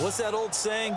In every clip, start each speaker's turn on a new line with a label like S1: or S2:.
S1: What's that old saying?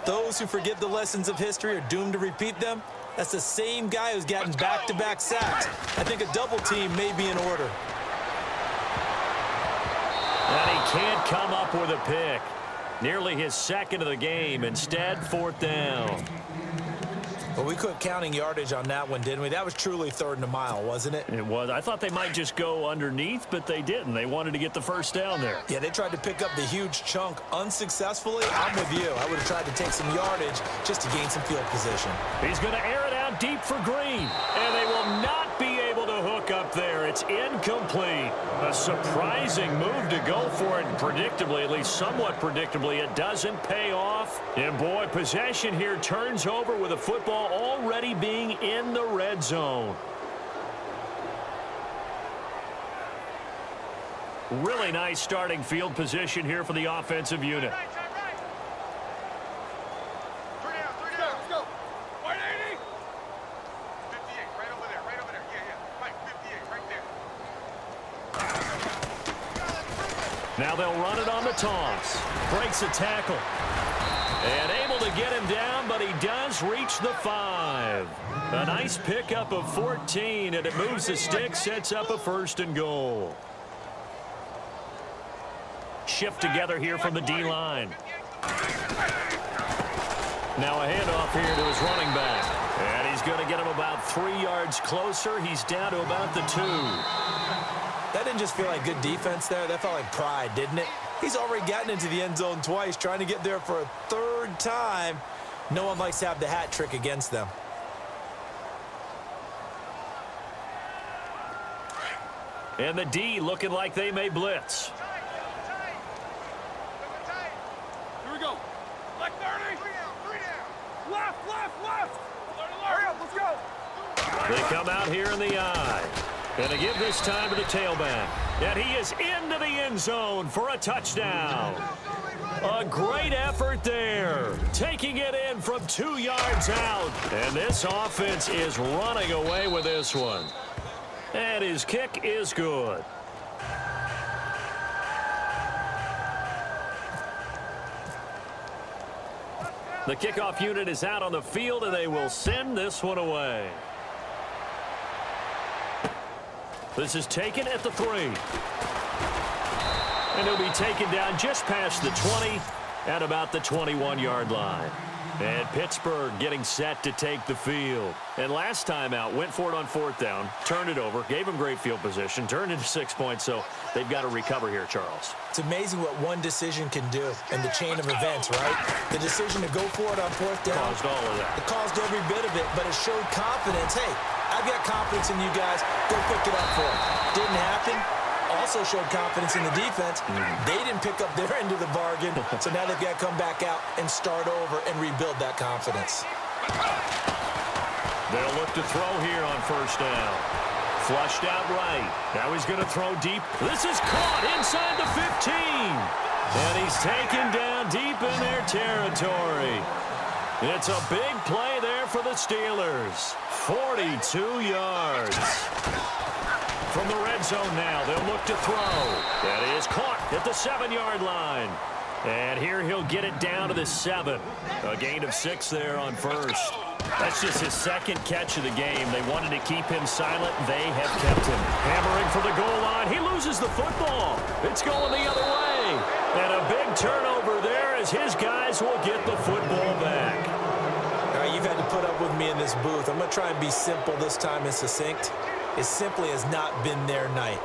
S1: Those who forget the lessons of history are doomed to repeat them. That's the same guy who's gotten back-to-back sacks. I think a double team may be in order.
S2: And he can't come up with a pick. Nearly his second of the game. Instead, fourth down.
S1: Well, we quit counting yardage on that one, didn't we? That was truly third and a mile, wasn't it?
S2: It was. I thought they might just go underneath, but they didn't. They wanted to get the first down there.
S1: Yeah, they tried to pick up the huge chunk unsuccessfully. I'm with you. I would have tried to take some yardage just to gain some field position.
S2: He's going to air it out deep for Green, and they will not be able to hook up there. It's incomplete. A surprising move to go for it, and predictably, at least somewhat predictably, it doesn't pay off. And boy, possession here turns over with a football already being in the red zone. Really nice starting field position here for the offensive unit. Now they'll run it on the toss. Breaks a tackle. And able to get him down, but he does reach the 5. A nice pickup of 14, and it moves the stick, sets up a first and goal. Shift together here from the D-line. Now a handoff here to his running back. And he's going to get him about 3 yards closer. He's down to about the 2.
S1: That didn't just feel like good defense there. That felt like pride, didn't it? He's already gotten into the end zone twice, trying to get there for a third time. No one likes to have the hat trick against them.
S2: And the D looking like they may blitz.
S3: Here we go. Like 30. 3 down. Left. Hurry up, let's go.
S2: They come out here in the eye. And to give this time to the tailback. And he is into the end zone for a touchdown. A great effort there. Taking it in from 2 yards out. And this offense is running away with this one. And his kick is good. The kickoff unit is out on the field, and they will send this one away. This is taken at the 3. And he'll be taken down just past the 20 at about the 21-yard line. And Pittsburgh getting set to take the field. And last time out, went for it on fourth down, turned it over, gave him great field position, turned into 6 points, so they've got to recover here, Charles.
S1: It's amazing what one decision can do in the chain of events, right? The decision to go for it on fourth down.
S2: Caused all of that.
S1: It caused every bit of it, but it showed confidence. Hey, I've got confidence in you guys. Go pick it up for them. Didn't happen. Also showed confidence in the defense. They didn't pick up their end of the bargain, so now they've got to come back out and start over and rebuild that confidence.
S2: They'll look to throw here on first down. Flushed out right. Now he's going to throw deep. This is caught inside the 15. And he's taken down deep in their territory. It's a big play there for the Steelers. 42 yards. From the red zone now, they'll look to throw. That is caught at the 7-yard line. And here he'll get it down to the 7. A gain of 6 there on first. That's just his second catch of the game. They wanted to keep him silent. They have kept him. Hammering for the goal line. He loses the football. It's going the other way. And a big turnover there as his guys will get the football back.
S1: All right, you've had to put up with me in this booth. I'm going to try and be simple this time and succinct. It simply has not been their night.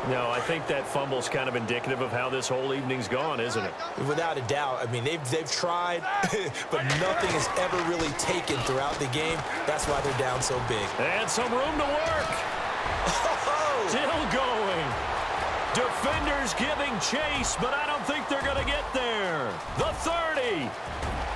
S2: No, I think that fumble's kind of indicative of how this whole evening's gone, isn't it?
S1: Without a doubt. I mean, they've tried, but nothing has ever really taken throughout the game. That's why they're down so big.
S2: And some room to work. Still going. Defenders giving chase, but I don't think they're going to get there. The 30,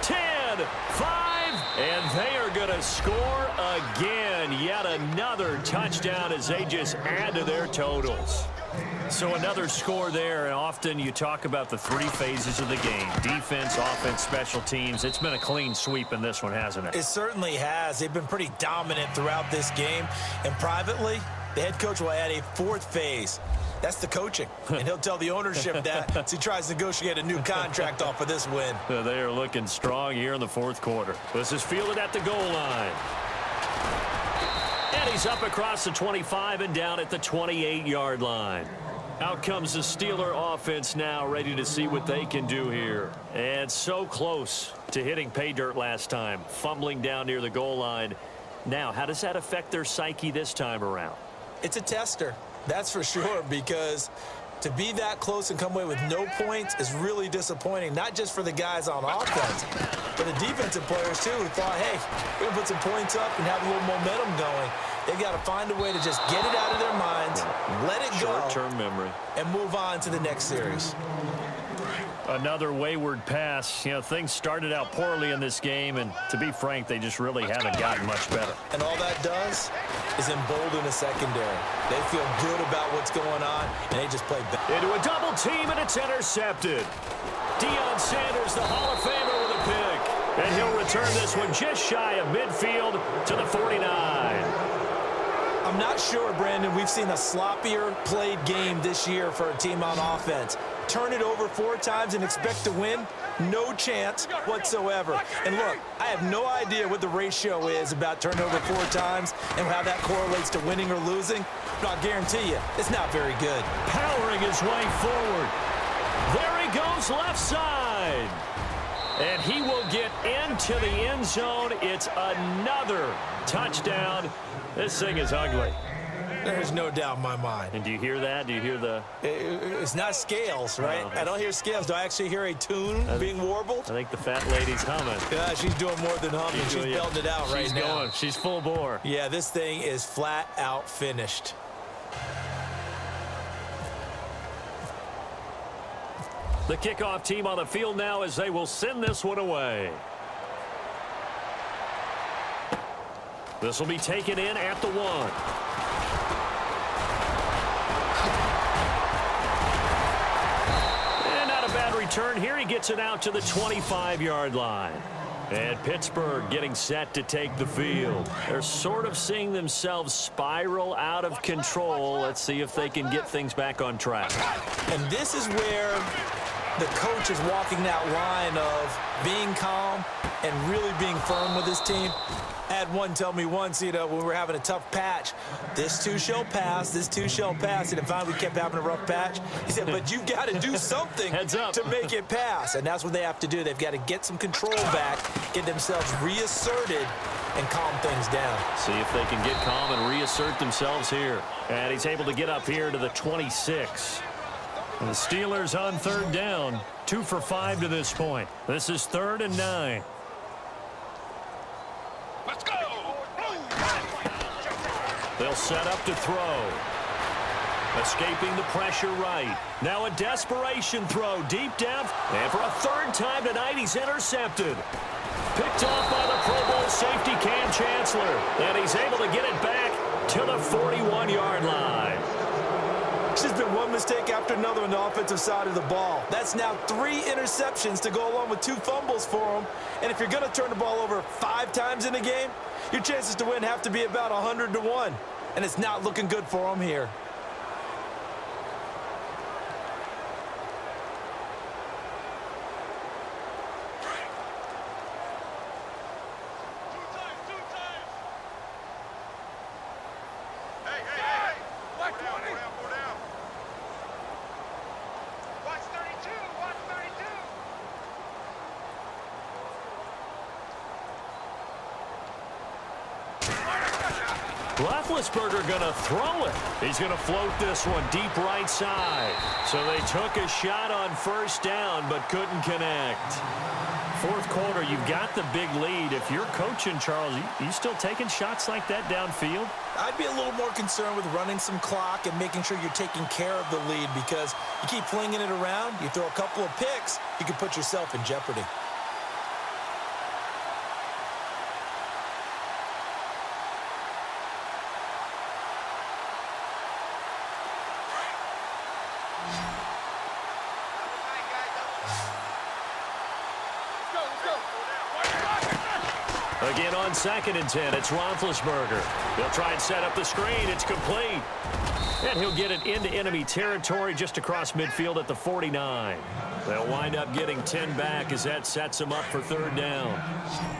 S2: 10, 5, and they are going to score again. Yet another touchdown as they just add to their totals. So another score there, and often you talk about the 3 phases of the game. Defense, offense, special teams. It's been a clean sweep in this one, hasn't it?
S1: It certainly has. They've been pretty dominant throughout this game. And privately, the head coach will add a 4th phase. That's the coaching. And he'll tell the ownership that as he tries to negotiate a new contract off of this win.
S2: They are looking strong here in the fourth quarter. This is fielded at the goal line. And he's up across the 25 and down at the 28-yard line. Out comes the Steeler offense now, ready to see what they can do here. And so close to hitting pay dirt last time, fumbling down near the goal line. Now, how does that affect their psyche this time around?
S1: It's a tester, that's for sure, because to be that close and come away with no points is really disappointing, not just for the guys on offense, but the defensive players, too, who thought, hey, we're going to put some points up and have a little momentum going. They've got to find a way to just get it out of their minds, let it go,
S2: short-term memory,
S1: and move on to the next series.
S2: Another wayward pass. You know, things started out poorly in this game, and to be frank, they just really haven't gotten much better.
S1: And all that does is embolden the secondary. They feel good about what's going on, and they just play better.
S2: Into a double team, and it's intercepted. Deion Sanders, the Hall of Famer, with a pick. And he'll return this one just shy of midfield to the 49.
S1: I'm not sure, Brandon, we've seen a sloppier played game this year for a team on offense. Turn it over 4 times and expect to win? No chance whatsoever. And look, I have no idea what the ratio is about turning over 4 times and how that correlates to winning or losing, but I'll guarantee you, it's not very good.
S2: Powering his way forward. There he goes left side. And he will get into the end zone. It's another touchdown. This thing is ugly.
S1: There's no doubt in my mind.
S2: And do you hear that? Do you hear the...
S1: It's not scales, right?
S2: No.
S1: I don't hear scales. Do I actually hear a tune being warbled?
S2: I think the fat lady's humming.
S1: Yeah, she's doing more than humming. She's belting it out right now.
S2: She's going. She's full bore.
S1: Yeah, this thing is flat out finished.
S2: The kickoff team on the field now as they will send this one away. This will be taken in at the 1. And not a bad return here. He gets it out to the 25-yard line. And Pittsburgh getting set to take the field. They're sort of seeing themselves spiral out of control. Let's see if they can get things back on track.
S1: And this is where the coach is walking that line of being calm and really being firm with his team. I had one tell me once, when we were having a tough patch, this too shall pass, this too shall pass. And finally we kept having a rough patch. He said, but you got to do something to make it pass. And that's what they have to do. They've got to get some control back, get themselves reasserted, and calm things down.
S2: See if they can get calm and reassert themselves here. And he's able to get up here to the 26. And the Steelers on 3rd down, 2 for 5 to this point. This is 3rd and 9.
S3: Let's go!
S2: They'll set up to throw. Escaping the pressure right. Now a desperation throw deep down. And for a 3rd time tonight, he's intercepted. Picked off by the Pro Bowl safety Cam Chancellor. And he's able to get it back to the 41-yard line.
S1: It's just been one mistake after another on the offensive side of the ball. That's now 3 interceptions to go along with 2 fumbles for him. And if you're going to turn the ball over 5 times in a game, your chances to win have to be about 100 to 1. And it's not looking good for him here.
S2: Roethlisberger going to throw it. He's going to float this one deep right side. So they took a shot on 1st down but couldn't connect. 4th quarter, you've got the big lead. If you're coaching, Charles, you still taking shots like that downfield?
S1: I'd be a little more concerned with running some clock and making sure you're taking care of the lead, because you keep flinging it around, you throw a couple of picks, you can put yourself in jeopardy.
S2: Again on 2nd and 10, it's Roethlisberger. They'll try and set up the screen. It's complete. And he'll get it into enemy territory just across midfield at the 49. They'll wind up getting 10 back as that sets him up for 3rd down.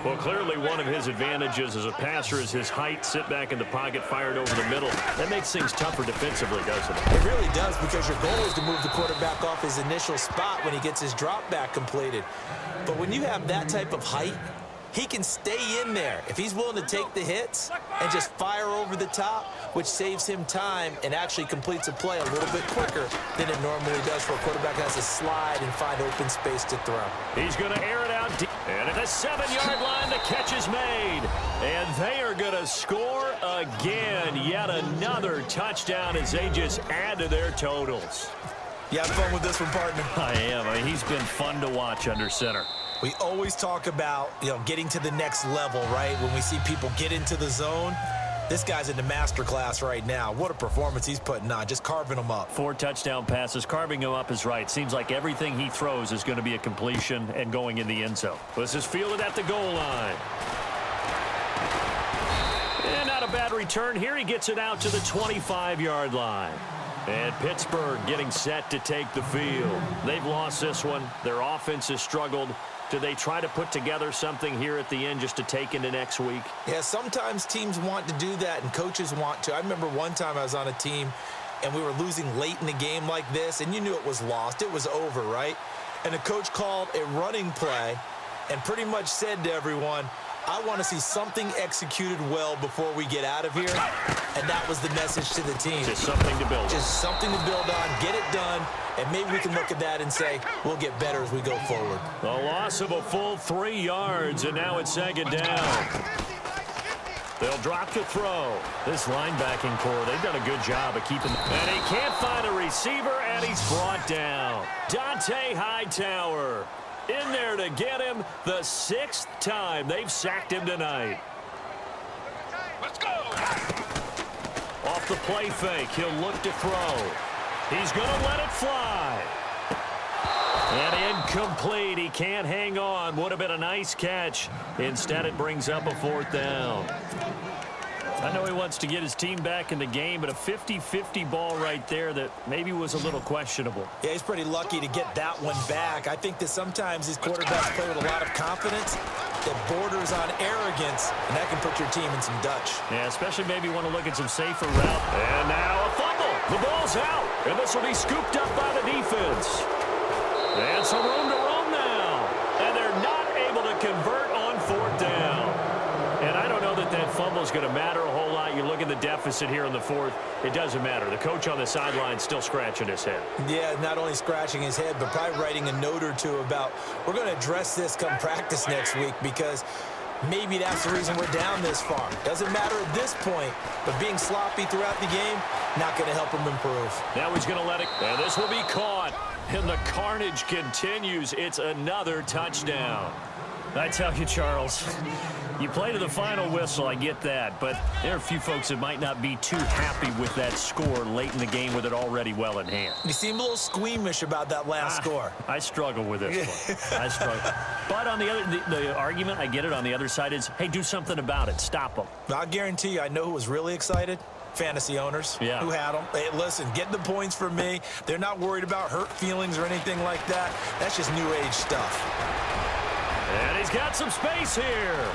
S2: Well, clearly one of his advantages as a passer is his height. Sit back in the pocket, fired over the middle. That makes things tougher defensively, doesn't it?
S1: It really does, because your goal is to move the quarterback off his initial spot when he gets his drop back completed. But when you have that type of height, he can stay in there if he's willing to take the hits and just fire over the top, which saves him time and actually completes a play a little bit quicker than it normally does for a quarterback who has to slide and find open space to throw.
S2: He's going to air it out deep. And at the 7-yard line, the catch is made. And they are going to score again. Yet another touchdown as they just add to their totals.
S1: You have fun with this one, partner?
S2: I am. I mean, he's been fun to watch under center.
S1: We always talk about, getting to the next level, right? When we see people get into the zone, this guy's in the master class right now. What a performance he's putting on, just carving them up.
S2: 4 touchdown passes. Carving him up is right. Seems like everything he throws is going to be a completion and going in the end zone. This is fielded at the goal line. And not a bad return here. He gets it out to the 25-yard line. And Pittsburgh getting set to take the field. They've lost this one. Their offense has struggled. Do they try to put together something here at the end just to take into next week?
S1: Yeah, sometimes teams want to do that and coaches want to. I remember one time I was on a team and we were losing late in the game like this, and you knew it was lost. It was over, right? And the coach called a running play and pretty much said to everyone, I want to see something executed well before we get out of here. And that was the message to the team.
S2: Just something to build on.
S1: Just something to build on, get it done, and maybe we can look at that and say, we'll get better as we go forward.
S2: The loss of a full 3 yards, and now it's 2nd down. They'll drop the throw. This linebacking core, they've done a good job of keeping. And he can't find a receiver, and he's brought down. Dante Hightower in there to get him the 6th time they've sacked him tonight.
S3: Let's go.
S2: Off the play fake, he'll look to throw. He's going to let it fly. And incomplete. He can't hang on. Would have been a nice catch. Instead, it brings up a 4th down. I know he wants to get his team back in the game, but a 50-50 ball right there that maybe was a little questionable.
S1: Yeah, he's pretty lucky to get that one back. I think that sometimes these quarterbacks play with a lot of confidence that borders on arrogance, and that can put your team in some Dutch.
S2: Yeah, especially maybe want to look at some safer route. And now a fumble. The ball's out, and this will be scooped up by the defense. And some room to roam now, and they're not able to convert on 4th down. And I don't know that that fumble is going to matter a whole lot. You look at the deficit here in the 4th, it doesn't matter. The coach on the sideline still scratching his head.
S1: Yeah, not only scratching his head, but probably writing a note or two about, we're going to address this come practice next week, because maybe that's the reason we're down this far. Doesn't matter at this point, but being sloppy throughout the game, not going to help him improve.
S2: Now he's going to let it, and this will be caught. And the carnage continues. It's another touchdown. I tell you, Charles, you play to the final whistle, I get that, but there are a few folks that might not be too happy with that score late in the game with it already well in hand.
S1: You seem a little squeamish about that last score.
S2: I struggle with this one. I struggle. But on the argument, I get it, on the other side is, hey, do something about it. Stop them.
S1: I'll guarantee you, I know who was really excited. Fantasy owners who had them. Hey, listen, get the points for me. They're not worried about hurt feelings or anything like that. That's just new age stuff.
S2: And he's got some space here.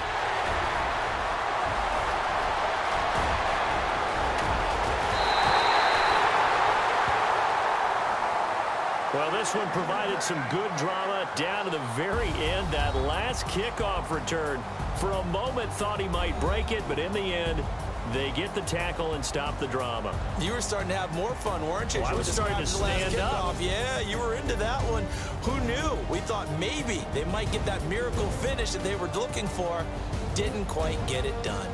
S2: Well, this one provided some good drama down to the very end. That last kickoff return, for a moment thought he might break it, but in the end, they get the tackle and stop the drama.
S1: You were starting to have more fun, weren't you?
S2: Well, I was starting to stand up.
S1: Yeah, you were into that one. Who knew? We thought maybe they might get that miracle finish that they were looking for. Didn't quite get it done.